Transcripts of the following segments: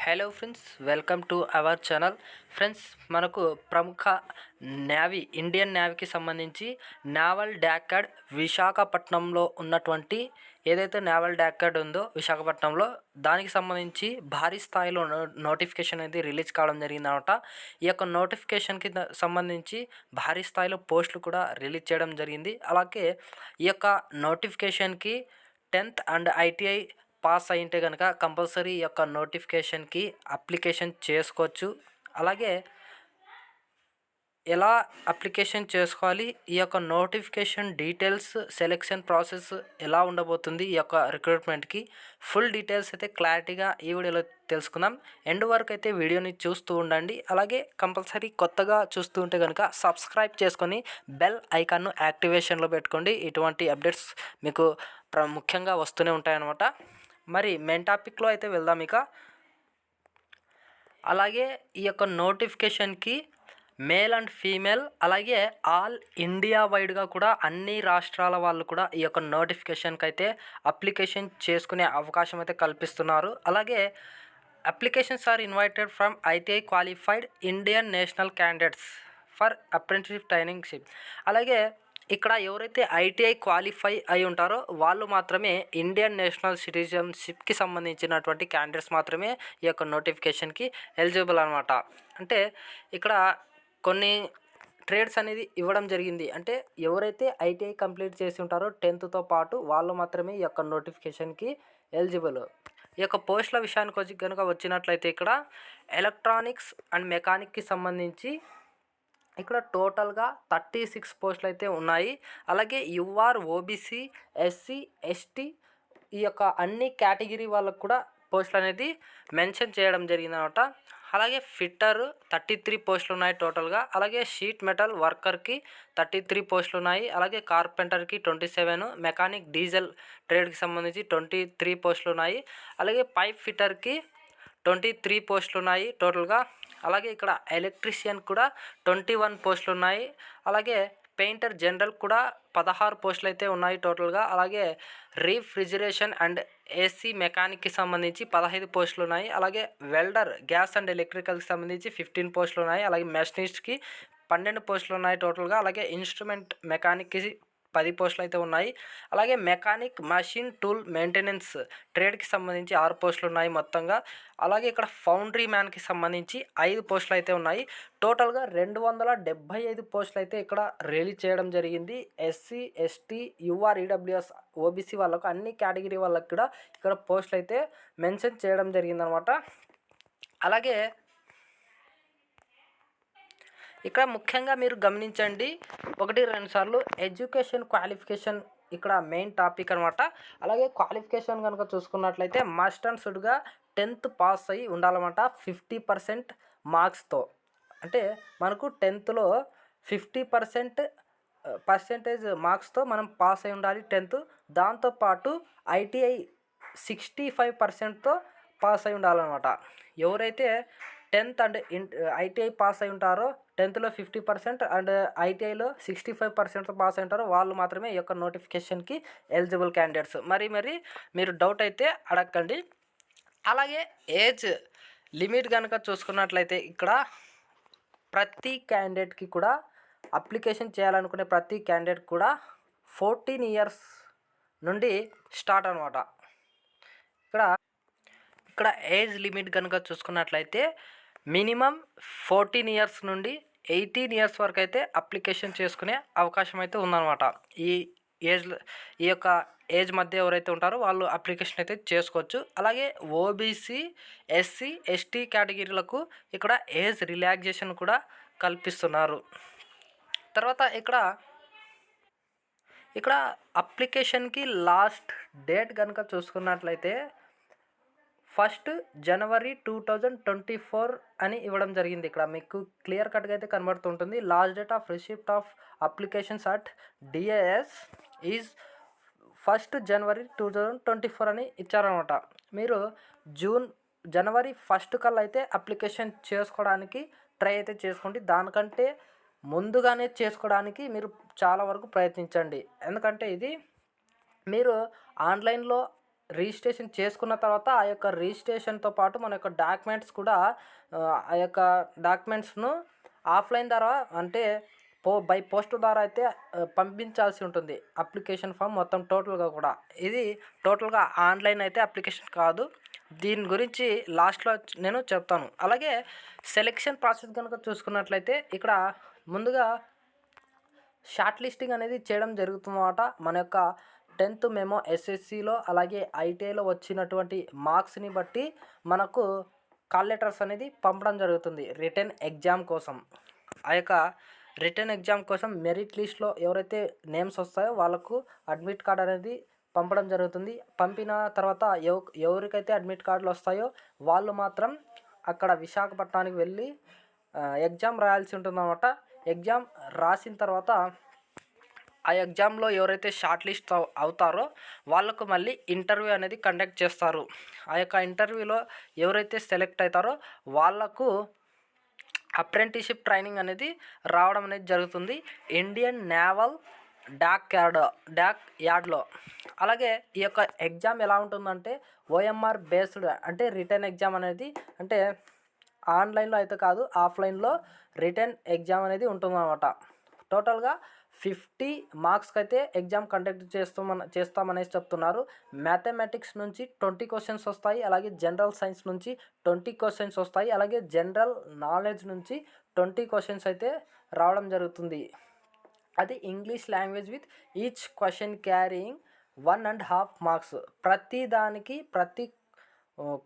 Hello friends, welcome to our channel. Friends, మనకు ప్రముఖ Indian నేవీకి సంబంధించి నావల్ డాక్యార్డ్ విశాఖపట్నంలో ఉన్నటువంటి ఏదైతే నావల్ డాక్యార్డ్ ఉందో విశాఖపట్నంలో, దానికి సంబంధించి భారీ స్థాయిలో నోటిఫికేషన్ అనేది రిలీజ్ కావడం జరిగిందనమాట. ఈ యొక్క నోటిఫికేషన్కి సంబంధించి భారీ స్థాయిలో పోస్టులు కూడా రిలీజ్ చేయడం జరిగింది. అలాగే ఈ యొక్క నోటిఫికేషన్కి 10th అండ్ ఐటీఐ పాస్ అయింటే కనుక కంపల్సరీ ఈ యొక్క నోటిఫికేషన్కి అప్లికేషన్ చేసుకోవచ్చు. అలాగే ఎలా అప్లికేషన్ చేసుకోవాలి, ఈ యొక్క నోటిఫికేషన్ డీటెయిల్స్, సెలెక్షన్ ప్రాసెస్ ఎలా ఉండబోతుంది, ఈ యొక్క రిక్రూట్మెంట్కి ఫుల్ డీటెయిల్స్ అయితే క్లారిటీగా ఈ వీడియోలో తెలుసుకుందాం. ఎండ్ వరకు అయితే వీడియోని చూస్తూ ఉండండి. అలాగే కంపల్సరీ కొత్తగా చూస్తూ ఉంటే కనుక సబ్స్క్రైబ్ చేసుకొని బెల్ ఐకాన్ను యాక్టివేషన్లో పెట్టుకోండి. ఇటువంటి అప్డేట్స్ మీకు ముఖ్యంగా వస్తూనే ఉంటాయన్నమాట. మరి మెయిన్ టాపిక్లో అయితే వెళ్దాం. ఇక అలాగే ఈ యొక్క నోటిఫికేషన్కి మేల్ అండ్ ఫీమేల్, అలాగే ఆల్ ఇండియా వైడ్గా కూడా అన్ని రాష్ట్రాల వాళ్ళు కూడా ఈ యొక్క నోటిఫికేషన్కి అయితే అప్లికేషన్ చేసుకునే అవకాశం అయితే కల్పిస్తున్నారు. అలాగే applications are invited from ITI qualified Indian national candidates for apprenticeship trainingship. అలాగే ఇక్కడ ఎవరైతే ఐటీఐ క్వాలిఫై అయి ఉంటారో వాళ్ళు మాత్రమే ఇండియన్ నేషనల్ సిటిజన్షిప్కి సంబంధించినటువంటి క్యాండిడేట్స్ మాత్రమే ఈ యొక్క నోటిఫికేషన్కి ఎలిజిబుల్ అనమాట. అంటే ఇక్కడ కొన్ని ట్రేడ్స్ అనేది ఇవ్వడం జరిగింది. అంటే ఎవరైతే ఐటీఐ కంప్లీట్ చేసి ఉంటారో 10th పాటు వాళ్ళు మాత్రమే ఈ యొక్క నోటిఫికేషన్కి ఎలిజిబుల్. ఈ యొక్క పోస్టుల విషయానికి వచ్చి కనుక వచ్చినట్లయితే ఇక్కడ ఎలక్ట్రానిక్స్ అండ్ మెకానిక్కి సంబంధించి ఇక్కడ టోటల్గా 36 పోస్టులు అయితే ఉన్నాయి. అలాగే యూఆర్, ఓబీసీ, ఎస్సీ, ఎస్టీ ఈ యొక్క అన్ని కేటగిరీ వాళ్ళకు కూడా పోస్టులు అనేది మెన్షన్ చేయడం జరిగిందనమాట. అలాగే ఫిట్టర్ 33 పోస్టులు ఉన్నాయి టోటల్గా. అలాగే షీట్ మెటల్ వర్కర్కి 33 పోస్టులు ఉన్నాయి. అలాగే కార్పెంటర్కి 27, మెకానిక్ డీజిల్ ట్రేడ్కి సంబంధించి 23 పోస్టులు ఉన్నాయి. అలాగే పైప్ ఫిట్టర్కి 23 పోస్టులు ఉన్నాయి టోటల్గా. అలాగే ఇక్కడ ఎలక్ట్రీషియన్ కూడా 21 పోస్టులు ఉన్నాయి. అలాగే పెయింటర్ జనరల్ కూడా 16 పోస్టులు అయితే ఉన్నాయి టోటల్గా. అలాగే రీఫ్రిజిరేషన్ అండ్ ఏసీ మెకానిక్కి సంబంధించి 15 పోస్టులు ఉన్నాయి. అలాగే వెల్డర్, గ్యాస్ అండ్ ఎలక్ట్రికల్కి సంబంధించి 15 పోస్టులు ఉన్నాయి. అలాగే మెషినిస్ట్కి 12 పోస్టులు ఉన్నాయి టోటల్గా. అలాగే ఇన్స్ట్రుమెంట్ మెకానిక్కి 10 పోస్టులు అయితే ఉన్నాయి. అలాగే మెకానిక్, మషిన్ టూల్ మెయింటెనెన్స్ ట్రేడ్కి సంబంధించి 6 పోస్టులు ఉన్నాయి మొత్తంగా. అలాగే ఇక్కడ ఫౌండ్రీ మ్యాన్కి సంబంధించి 5 పోస్టులు అయితే ఉన్నాయి. టోటల్గా 275 పోస్టులు అయితే ఇక్కడ రిలీజ్ చేయడం జరిగింది. SC, ST, UR, EWS, OBC వాళ్ళకు అన్ని కేటగిరీ వాళ్ళకి కూడా ఇక్కడ పోస్టులు అయితే మెన్షన్ చేయడం జరిగిందనమాట. అలాగే ఇక్కడ ముఖ్యంగా మీరు గమనించండి, 1-2 సార్లు ఎడ్యుకేషన్ క్వాలిఫికేషన్ ఇక్కడ మెయిన్ టాపిక్ అనమాట. అలాగే క్వాలిఫికేషన్ కనుక చూసుకున్నట్లయితే మస్ట్ అండ్ షుడ్గా 10th పాస్ అయ్యి ఉండాలన్నమాట 50% మార్క్స్తో. అంటే మనకు 10thలో 50% పర్సెంటేజ్ మార్క్స్తో మనం పాస్ అయి ఉండాలి 10th. దాంతోపాటు ఐటీఐ 65%తో పాస్ అయి ఉండాలన్నమాట. ఎవరైతే 10th అండ్ ఐటీఐ పాస్ అయి ఉంటారో 10thలో 50% అండ్ ఐటీఐలో 65%తో పాస్ అయి ఉంటారో వాళ్ళు మాత్రమే ఈ యొక్క నోటిఫికేషన్కి ఎలిజిబుల్ క్యాండిడేట్స్. మరి మీరు డౌట్ అయితే అడగండి. అలాగే ఏజ్ లిమిట్ కనుక చూసుకున్నట్లయితే ఇక్కడ ప్రతి క్యాండిడేట్కి కూడా అప్లికేషన్ చేయాలనుకునే ప్రతి క్యాండిడేట్ కూడా 14 ఇయర్స్ నుండి స్టార్ట్ అనమాట. ఇక్కడ ఏజ్ లిమిట్ కనుక చూసుకున్నట్లయితే మినిమం 14 ఇయర్స్ నుండి 18 ఇయర్స్ వరకు అయితే అప్లికేషన్ చేసుకునే అవకాశం అయితే ఉందన్నమాట. ఈ యొక్క ఏజ్ మధ్య ఎవరైతే ఉంటారో వాళ్ళు అప్లికేషన్ అయితే చేసుకోవచ్చు. అలాగే ఓబీసీ, ఎస్సీ, ఎస్టీ కేటగిరీలకు ఇక్కడ ఏజ్ రిలాక్సేషన్ కూడా కల్పిస్తున్నారు. తర్వాత ఇక్కడ అప్లికేషన్కి లాస్ట్ డేట్ కనుక చూసుకున్నట్లయితే 1 జనవరి 2024 అని ఇవ్వడం జరిగింది. ఇక్కడ మీకు క్లియర్ కట్గా అయితే కనబడుతుంటుంది. Last date of receipt of applications at DAS is 1 January 2024 అని ఇచ్చారనమాట. మీరు జనవరి 1 కల్లా అయితే అప్లికేషన్ చేసుకోవడానికి ట్రై అయితే చేసుకోండి. దానికంటే ముందుగానే చేసుకోవడానికి మీరు చాలా వరకు ప్రయత్నించండి. ఎందుకంటే ఇది మీరు ఆన్లైన్లో రిజిస్ట్రేషన్ చేసుకున్న తర్వాత ఆ యొక్క రిజిస్ట్రేషన్తో పాటు మన యొక్క డాక్యుమెంట్స్ కూడా ఆ యొక్క డాక్యుమెంట్స్ను ఆఫ్లైన్ ద్వారా అంటే బై పోస్ట్ ద్వారా అయితే పంపించాల్సి ఉంటుంది. అప్లికేషన్ ఫామ్ మొత్తం టోటల్గా కూడా. ఇది టోటల్గా ఆన్లైన్ అయితే అప్లికేషన్ కాదు. దీని గురించి లాస్ట్లో నేను చెప్తాను. అలాగే సెలెక్షన్ ప్రాసెస్ కనుక చూసుకున్నట్లయితే ఇక్కడ ముందుగా షార్ట్ లిస్టింగ్ అనేది చేయడం జరుగుతుందన్నమాట. మన యొక్క 10th మెమో ఎస్ఎస్సిలో అలాగే ఐటీఐలో వచ్చినటువంటి మార్క్స్ని బట్టి మనకు కాల్ లెటర్స్ అనేది పంపడం జరుగుతుంది రిటర్న్ ఎగ్జామ్ కోసం. ఆ యొక్క రిటర్న్ ఎగ్జామ్ కోసం మెరిట్ లిస్ట్లో ఎవరైతే నేమ్స్ వస్తాయో వాళ్ళకు అడ్మిట్ కార్డ్ అనేది పంపడం జరుగుతుంది. పంపిన తర్వాత ఎవరికైతే అడ్మిట్ కార్డులు వస్తాయో వాళ్ళు మాత్రం అక్కడ విశాఖపట్నానికి వెళ్ళి ఎగ్జామ్ రాయాల్సి ఉంటుందన్నమాట. ఎగ్జామ్ రాసిన తర్వాత ఆ ఎగ్జామ్లో ఎవరైతే షార్ట్ లిస్ట్ అవుతారో వాళ్ళకు మళ్ళీ ఇంటర్వ్యూ అనేది కండక్ట్ చేస్తారు. ఆ యొక్క ఇంటర్వ్యూలో ఎవరైతే సెలెక్ట్ అవుతారో వాళ్ళకు అప్రెంటిస్షిప్ ట్రైనింగ్ అనేది రావడం అనేది జరుగుతుంది ఇండియన్ నేవల్ డాక్ యార్డ్లో. అలాగే ఈ యొక్క ఎగ్జామ్ ఎలా ఉంటుందంటే ఓఎంఆర్ బేస్డ్ అంటే రిటర్న్ ఎగ్జామ్ అనేది అంటే ఆన్లైన్లో అయితే కాదు, ఆఫ్లైన్లో రిటర్న్ ఎగ్జామ్ అనేది ఉంటుందన్నమాట. టోటల్గా 50 మార్క్స్కి అయితే ఎగ్జామ్ కండక్ట్ చేస్తామనేసి చెప్తున్నారు. మ్యాథమెటిక్స్ నుంచి 20 క్వశ్చన్స్ వస్తాయి. అలాగే జనరల్ సైన్స్ నుంచి 20 క్వశ్చన్స్ వస్తాయి. అలాగే జనరల్ నాలెడ్జ్ నుంచి 20 క్వశ్చన్స్ అయితే రావడం జరుగుతుంది. అది English language with each question carrying 1.5 marks. ప్రతి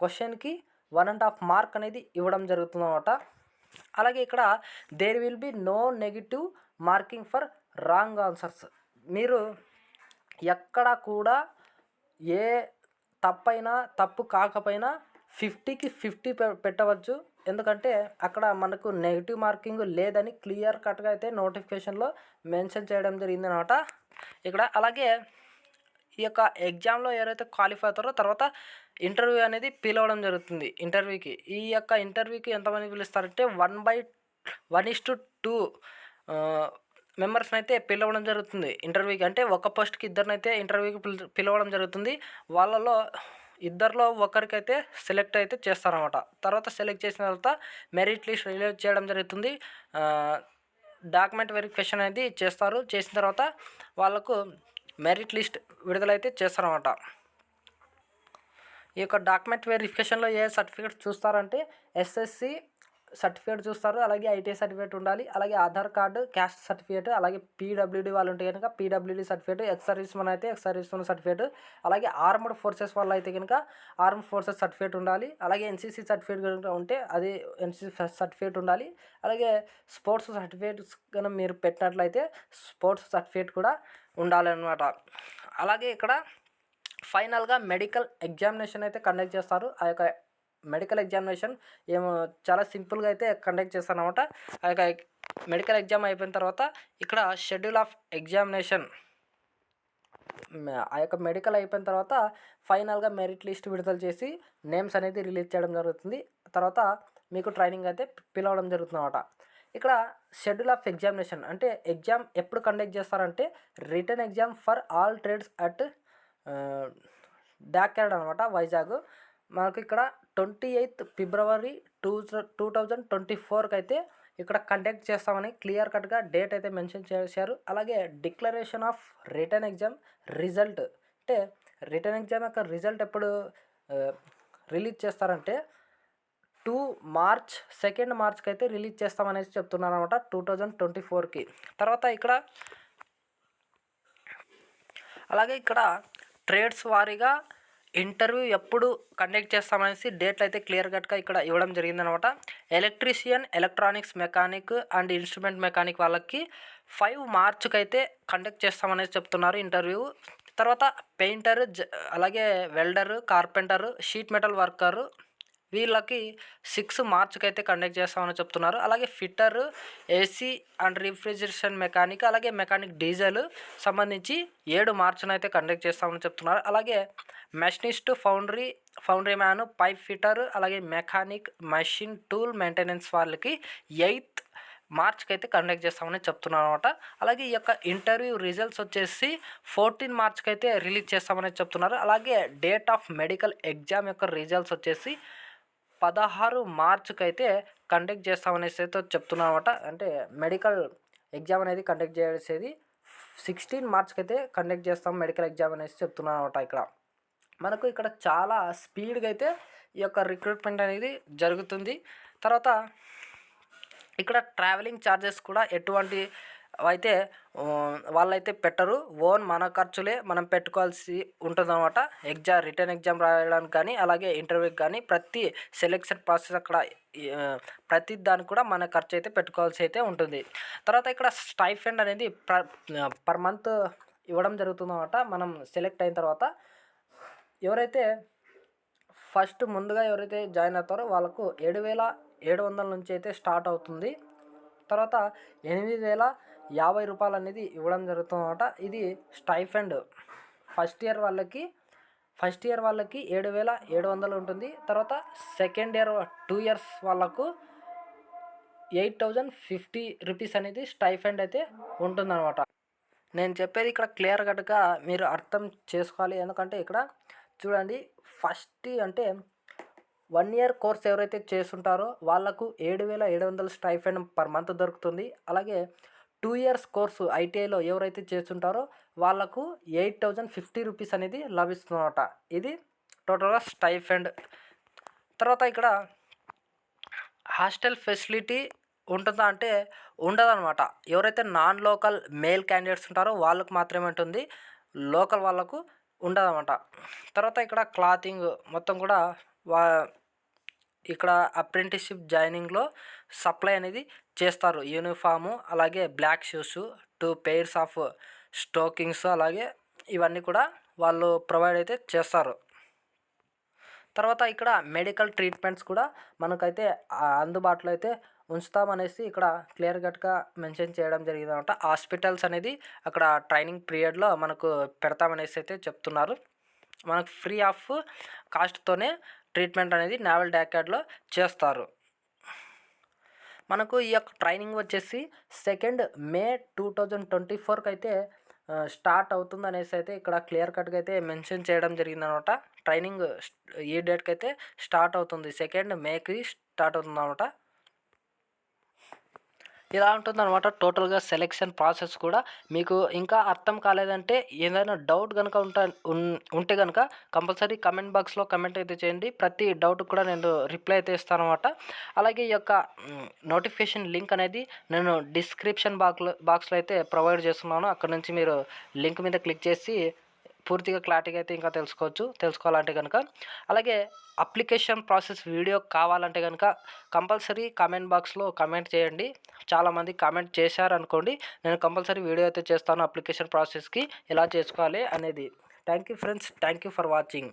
క్వశ్చన్కి 1.5 మార్క్ అనేది ఇవ్వడం జరుగుతుందన్నమాట. అలాగే ఇక్కడ there will be no negative marking for wrong answers. మీరు ఎక్కడ కూడా ఏ తప్పు కాకపోయినా 50కి 50 పెట్టవచ్చు. ఎందుకంటే అక్కడ మనకు నెగిటివ్ మార్కింగ్ లేదని క్లియర్ కట్గా అయితే నోటిఫికేషన్లో మెన్షన్ చేయడం జరిగిందనమాట ఇక్కడ. అలాగే ఈ యొక్క ఎగ్జామ్లో ఎవరైతే క్వాలిఫై అవుతారో తర్వాత ఇంటర్వ్యూ అనేది పిలవడం జరుగుతుంది. ఈ యొక్క ఇంటర్వ్యూకి ఎంతమంది పిలుస్తారంటే 1:2 మెంబర్స్ని అయితే పిలవడం జరుగుతుంది ఇంటర్వ్యూకి. అంటే ఒక పోస్ట్కి ఇద్దరినైతే ఇంటర్వ్యూకి పిలవడం జరుగుతుంది. వాళ్ళలో ఇద్దరిలో ఒకరికైతే సెలెక్ట్ అయితే చేస్తారన్నమాట. తర్వాత సెలెక్ట్ చేసిన తర్వాత మెరిట్ లిస్ట్ రిలీజ్ చేయడం జరుగుతుంది. డాక్యుమెంట్ వెరిఫికేషన్ అనేది చేస్తారు. చేసిన తర్వాత వాళ్ళకు మెరిట్ లిస్ట్ విడుదలైతే చేస్తారన్నమాట. ఈ యొక్క డాక్యుమెంట్ వెరిఫికేషన్లో ఏ సర్టిఫికేట్ చూస్తారంటే ఎస్ఎస్సి సర్టిఫికేట్ చూస్తారు. అలాగే ఐటీఐ సర్టిఫికేట్ ఉండాలి. అలాగే ఆధార్ కార్డు, క్యాస్ట్ సర్టిఫికేట్, అలాగే పీడబ్ల్యూడీ వాళ్ళు ఉంటే కనుక PWD certificate, ex service men అయితే ఎక్స్ సర్వీస్ మెన్ సర్టిఫికేట్, అలాగే ఆర్మ్డ్ ఫోర్సెస్ వాళ్ళు అయితే కనుక ఆర్మ్డ్ ఫోర్సెస్ సర్టిఫికేట్ ఉండాలి. అలాగే ఎన్సీసీ సర్టిఫికేట్ కనుక ఉంటే అది ఎన్సీసీ సర్టిఫికేట్ ఉండాలి. అలాగే స్పోర్ట్స్ సర్టిఫికేట్స్ కనుక మీరు పెట్టినట్లయితే స్పోర్ట్స్ సర్టిఫికేట్ కూడా ఉండాలన్నమాట. అలాగే ఇక్కడ ఫైనల్గా మెడికల్ ఎగ్జామినేషన్ అయితే కండక్ట్ చేస్తారు. ఆ యొక్క మెడికల్ ఎగ్జామినేషన్ చాలా సింపుల్గా అయితే కండక్ట్ చేస్తారన్నమాట. ఆ యొక్క మెడికల్ ఎగ్జామ్ అయిపోయిన తర్వాత ఇక్కడ షెడ్యూల్ ఆఫ్ ఎగ్జామినేషన్, ఆ యొక్క మెడికల్ అయిపోయిన తర్వాత ఫైనల్గా మెరిట్ లిస్ట్ విడుదల చేసి నేమ్స్ అనేది రిలీజ్ చేయడం జరుగుతుంది. తర్వాత మీకు ట్రైనింగ్ అయితే పిలవడం జరుగుతుందన్నమాట. ఇక్కడ షెడ్యూల్ ఆఫ్ ఎగ్జామినేషన్ అంటే ఎగ్జామ్ ఎప్పుడు కండక్ట్ చేస్తారంటే return exam for all trades at dockyard అనమాట, వైజాగ్. మనకు ఇక్కడ 28th ఫిబ్రవరి 2024కి అయితే ఇక్కడ కండక్ట్ చేస్తామని క్లియర్ కట్గా డేట్ అయితే మెన్షన్ చేశారు. అలాగే declaration of return exam result అంటే రిటర్న్ ఎగ్జామ్ యొక్క రిజల్ట్ ఎప్పుడు రిలీజ్ చేస్తారంటే 2 మార్చ్కి అయితే రిలీజ్ చేస్తామనేసి చెప్తున్నారు అనమాట 2024కి. తర్వాత ఇక్కడ అలాగే ఇక్కడ ట్రేడ్స్ వారీగా ఇంటర్వ్యూ ఎప్పుడు కండక్ట్ చేస్తామనేసి డేట్లు అయితే క్లియర్ కట్గా ఇక్కడ ఇవ్వడం జరిగిందనమాట. Electrician, electronics mechanic and instrument mechanic వాళ్ళకి 5 మార్చ్కి అయితే కండక్ట్ చేస్తామనేసి చెప్తున్నారు ఇంటర్వ్యూ. తర్వాత పెయింటర్, అలాగే welder, carpenter, sheet metal worker వీళ్ళకి 6 మార్చ్కి అయితే కండక్ట్ చేస్తామని చెప్తున్నారు. అలాగే fitter, AC and refrigeration mechanic, అలాగే మెకానిక్ డీజిల్ సంబంధించి 7 మార్చున అయితే కండక్ట్ చేస్తామని చెప్తున్నారు. అలాగే machinist, foundry man, pipe fitter, అలాగే మెకానిక్, మెషిన్ టూల్ మెయింటెనెన్స్ వాళ్ళకి 8th మార్చ్కి అయితే కండక్ట్ చేస్తామని చెప్తున్నాను అనమాట. అలాగే ఈ యొక్క ఇంటర్వ్యూ రిజల్ట్స్ వచ్చేసి 14 మార్చ్కి అయితే రిలీజ్ చేస్తామని చెప్తున్నారు. అలాగే డేట్ ఆఫ్ మెడికల్ ఎగ్జామ్ యొక్క రిజల్ట్స్ వచ్చేసి 16 మార్చ్కి అయితే కండక్ట్ చేస్తామనేసి అయితే చెప్తున్నాను అనమాట. అంటే మెడికల్ ఎగ్జామ్ అనేది కండక్ట్ చేసేది 16 మార్చ్కి అయితే కండక్ట్ చేస్తాం మెడికల్ ఎగ్జామ్ అనేసి చెప్తున్నాను అనమాట. ఇక్కడ మనకు ఇక్కడ చాలా స్పీడ్గా అయితే ఈ యొక్క రిక్రూట్మెంట్ అనేది జరుగుతుంది. తర్వాత ఇక్కడ ట్రావెలింగ్ ఛార్జెస్ కూడా ఎటువంటి అయితే వాళ్ళైతే పెట్టరు. ఓన్ మన ఖర్చులే మనం పెట్టుకోవాల్సి ఉంటుందన్నమాట. రిటర్న్ ఎగ్జామ్ రాయడానికి కానీ అలాగే ఇంటర్వ్యూకి కానీ ప్రతి సెలెక్షన్ ప్రాసెస్ అక్కడ ప్రతి దానికి కూడా మన ఖర్చు అయితే పెట్టుకోవాల్సి అయితే ఉంటుంది. తర్వాత ఇక్కడ స్టైఫండ్ అనేది పర్ మంత్ ఇవ్వడం జరుగుతుందన్నమాట. మనం సెలెక్ట్ అయిన తర్వాత ఎవరైతే ఫస్ట్ ముందుగా ఎవరైతే జాయిన్ అవుతారో వాళ్ళకు 7,700 నుంచి అయితే స్టార్ట్ అవుతుంది. తర్వాత 8,050 రూపాయలు అనేది ఇవ్వడం జరుగుతుందన్నమాట. ఇది స్టైఫండ్ ఫస్ట్ ఇయర్ వాళ్ళకి 7,700 ఉంటుంది. తర్వాత సెకండ్ ఇయర్ 2 ఇయర్స్ వాళ్ళకు 8,050 రూపీస్ అనేది స్టైఫండ్ అయితే ఉంటుందన్నమాట. నేను చెప్పేది ఇక్కడ క్లియర్ కట్గా మీరు అర్థం చేసుకోవాలి. ఎందుకంటే ఇక్కడ చూడండి, ఫస్ట్ అంటే 1 ఇయర్ కోర్స్ ఎవరైతే చేస్తుంటారో వాళ్ళకు 7,700 స్టైఫండ్ పర్ మంత్ దొరుకుతుంది. అలాగే 2 ఇయర్స్ కోర్సు ఐటీఐలో ఎవరైతే చేస్తుంటారో వాళ్ళకు 8,050 రూపీస్ అనేది లభిస్తుందన్నమాట. ఇది టోటల్గా స్టైఫండ్. తర్వాత ఇక్కడ హాస్టల్ ఫెసిలిటీ ఉంటుందా అంటే ఉండదన్నమాట. ఎవరైతే నాన్ లోకల్ మేల్ క్యాండిడేట్స్ ఉంటారో వాళ్ళకు మాత్రమే ఉంటుంది, లోకల్ వాళ్ళకు ఉండదన్నమాట. తర్వాత ఇక్కడ క్లాతింగ్ మొత్తం కూడా ఇక్కడ అప్రెంటిస్షిప్ జాయినింగ్లో సప్లై అనేది చేస్తారు. యూనిఫాము అలాగే బ్లాక్ షూస్ 2 pairs ఆఫ్ స్టోకింగ్స్ అలాగే ఇవన్నీ కూడా వాళ్ళు ప్రొవైడ్ అయితే చేస్తారు. తర్వాత ఇక్కడ మెడికల్ ట్రీట్మెంట్స్ కూడా మనకైతే అందుబాటులో అయితే ఉంచుతామనేసి ఇక్కడ క్లియర్ కట్గా మెన్షన్ చేయడం జరిగిందన్నమాట. హాస్పిటల్స్ అనేది అక్కడ ట్రైనింగ్ పీరియడ్లో మనకు పెడతామనేసి అయితే చెప్తున్నారు. మనకు ఫ్రీ ఆఫ్ కాస్ట్తోనే ట్రీట్మెంట్ అనేది నావల్ డాక్యార్డ్లో చేస్తారు. మనకు ఈ యొక్క ట్రైనింగ్ వచ్చేసి 2 మే 2024కి అయితే స్టార్ట్ అవుతుంది అనేసి అయితే ఇక్కడ క్లియర్ కట్గా అయితే మెన్షన్ చేయడం జరిగిందనమాట. ట్రైనింగ్ ఈ డేట్కి అయితే స్టార్ట్ అవుతుంది, 2 మేకి స్టార్ట్ అవుతుంది అనమాట. ఇలా ఉంటుందన్నమాట టోటల్గా సెలెక్షన్ ప్రాసెస్ కూడా. మీకు ఇంకా అర్థం కాలేదంటే ఏదైనా డౌట్ కనుక ఉంటే కనుక కంపల్సరీ కమెంట్ బాక్స్లో కమెంట్ అయితే చేయండి. ప్రతి డౌట్ కూడా నేను రిప్లై అయితే ఇస్తాను అనమాట. అలాగే ఈ యొక్క నోటిఫికేషన్ లింక్ అనేది నేను డిస్క్రిప్షన్ బాక్స్లో అయితే ప్రొవైడ్ చేస్తున్నాను. అక్కడ నుంచి మీరు లింక్ మీద క్లిక్ చేసి పూర్తిగా క్లారిటీగా అయితే ఇంకా తెలుసుకోవాలంటే కనుక. అలాగే అప్లికేషన్ ప్రాసెస్ వీడియో కావాలంటే కనుక కంపల్సరీ కామెంట్ బాక్స్లో కామెంట్ చేయండి. చాలామంది కామెంట్ చేశారనుకోండి, నేను కంపల్సరీ వీడియో అయితే చేస్తాను అప్లికేషన్ ప్రాసెస్కి ఎలా చేసుకోవాలి అనేది. Thank you friends, thank you for watching.